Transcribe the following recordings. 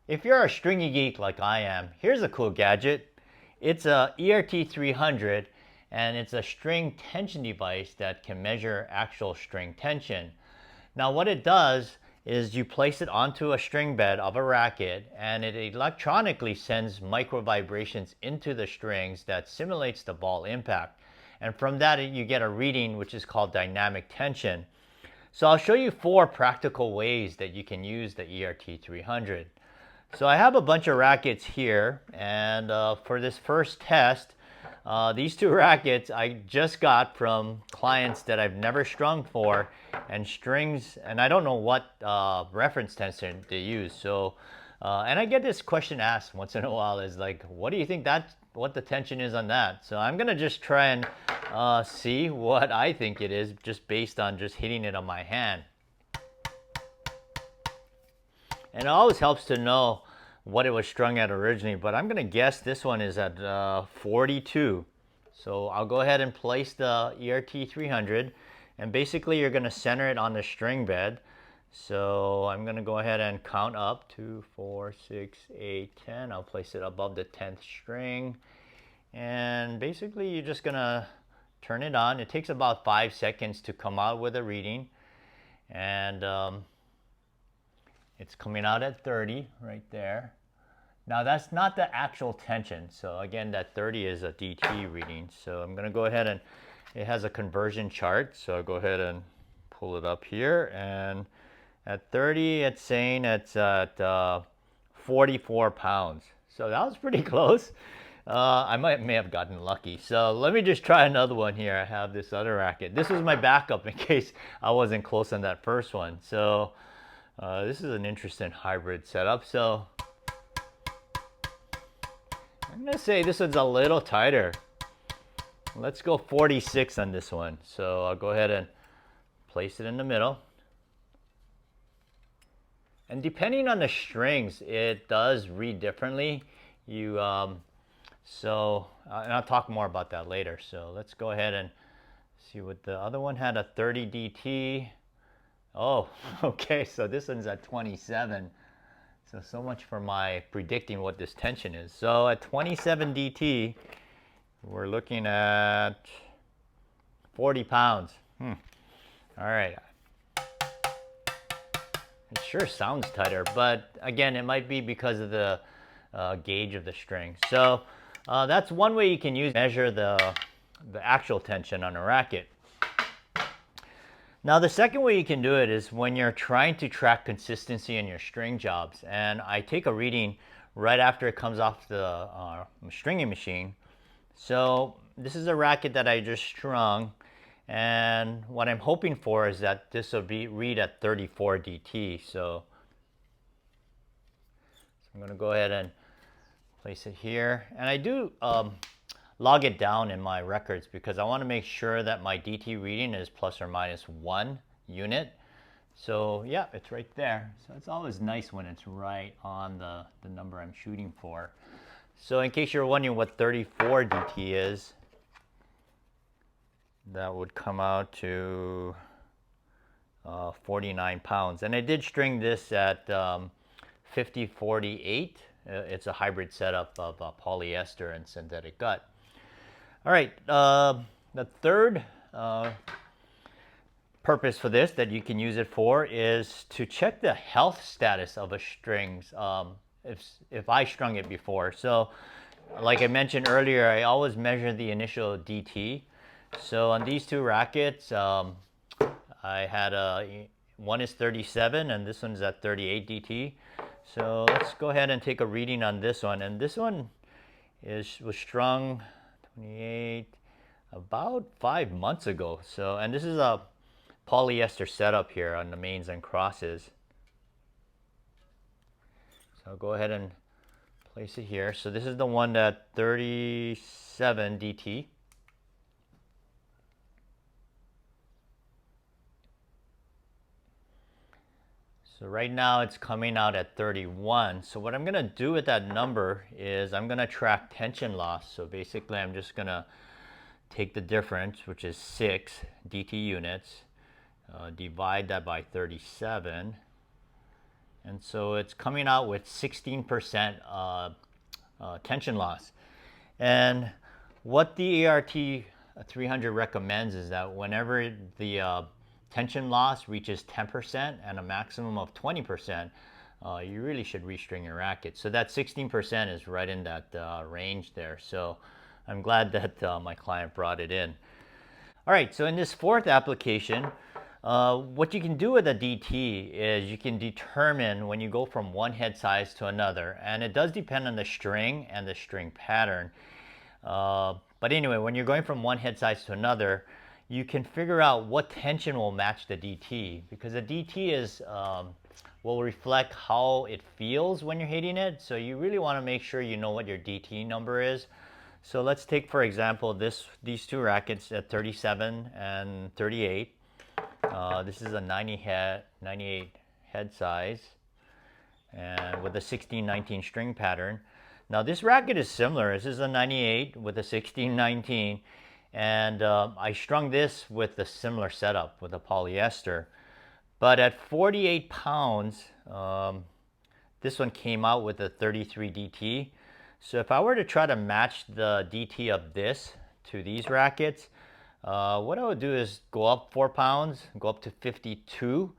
If you're a stringy geek like I am, here's a cool gadget. It's a ERT300 and it's a string tension device that can measure actual string tension. Now what it does is you place it onto a string bed of a racket and it electronically sends micro vibrations into the strings that simulates the ball impact. And from that you get a reading which is called dynamic tension. So I'll show you 4 practical ways that you can use the ERT300. So I have a bunch of rackets here, and for this first test, these 2 rackets I just got from clients that I've never strung for, and strings, and I don't know what reference tension they use. So, and I get this question asked once in a while, is like, what do you think what the tension is on that? So I'm gonna just try and see what I think it is, just based on just hitting it on my hand. And it always helps to know what it was strung at originally, but I'm gonna guess this one is at 42. So I'll go ahead and place the ERT300, and basically you're gonna center it on the string bed. So I'm gonna go ahead and count up 2, 4, 6, 8, 10. I'll place it above the 10th string, and basically you're just gonna turn it on. It takes about 5 seconds to come out with a reading, and it's coming out at 30 right there. Now that's not the actual tension. So again, that 30 is a DT reading. So I'm gonna go ahead and, it has a conversion chart. So I'll go ahead and pull it up here. And at 30, it's saying it's at 44 pounds. So that was pretty close. I may have gotten lucky. So let me just try another one here. I have this other racket. This was my backup in case I wasn't close on that first one. So this is an interesting hybrid setup. So I'm gonna say this one's a little tighter. Let's go 46 on this one. So I'll go ahead and place it in the middle. And depending on the strings, it does read differently. And I'll talk more about that later. So let's go ahead and see what the other one had, a 30 DT. Oh, okay, so this one's at 27. So much for my predicting what this tension is. So at 27 DT, we're looking at 40 pounds. All right. It sure sounds tighter, but again, it might be because of the gauge of the string. So that's one way you can measure the actual tension on a racket. Now the second way you can do it is when you're trying to track consistency in your string jobs, and I take a reading right after it comes off the stringing machine. So this is a racket that I just strung, and what I'm hoping for is that this will read at 34 DT. So I'm going to go ahead and place it here, and I do log it down in my records because I want to make sure that my DT reading is plus or minus 1 unit. So yeah, it's right there. So it's always nice when it's right on the number I'm shooting for. So in case you're wondering what 34 DT is, that would come out to 49 pounds. And I did string this at 50-48. It's a hybrid setup of polyester and synthetic gut. All right, the third purpose for this that you can use it for is to check the health status of a strings if I strung it before. So like I mentioned earlier, I always measure the initial DT. So on these 2 rackets, I had one is 37 and this one's at 38 DT. So let's go ahead and take a reading on this one. And this one was strung 28 about 5 months ago. So, and this is a polyester setup here on the mains and crosses. So I'll go ahead and place it here. So this is the one at 37 DT. So right now it's coming out at 31. So what I'm gonna do with that number is I'm gonna track tension loss. So basically I'm just gonna take the difference, which is 6 DT units, divide that by 37, And so it's coming out with 16% tension loss. And what the ERT300 recommends is that whenever the tension loss reaches 10% and a maximum of 20%, you really should restring your racket. So that 16% is right in that range there. So I'm glad that my client brought it in. All right, so in this fourth application, what you can do with a DT is you can determine when you go from one head size to another, and it does depend on the string and the string pattern. But anyway, when you're going from one head size to another, you can figure out what tension will match the DT, because the DT is will reflect how it feels when you're hitting it. So you really want to make sure you know what your DT number is. So let's take, for example, these two rackets at 37 and 38. This is a 98 head size, and with a 16-19 string pattern. Now this racket is similar. This is a 98 with a 16-19, and I strung this with a similar setup with a polyester. But at 48 pounds, this one came out with a 33 DT. So if I were to try to match the DT of this to these rackets, what I would do is go up 4 pounds, go up to 52,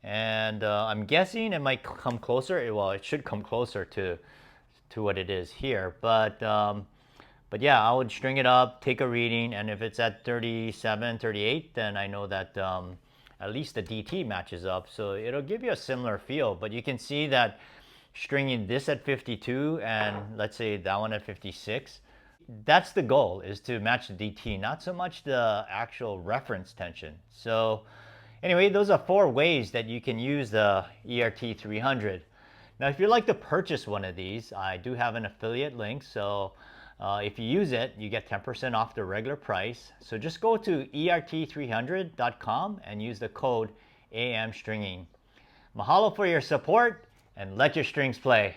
and I'm guessing it might come closer. Well, it should come closer to what it is here. But yeah, I would string it up, take a reading, and if it's at 37, 38, then I know that at least the DT matches up. So it'll give you a similar feel. But you can see that stringing this at 52 and let's say that one at 56, that's the goal, is to match the DT, not so much the actual reference tension. So anyway, those are 4 ways that you can use the ERT300. Now, if you'd like to purchase one of these, I do have an affiliate link. So if you use it, you get 10% off the regular price. So just go to ERT300.com and use the code AMSTRINGING. Mahalo for your support, and let your strings play.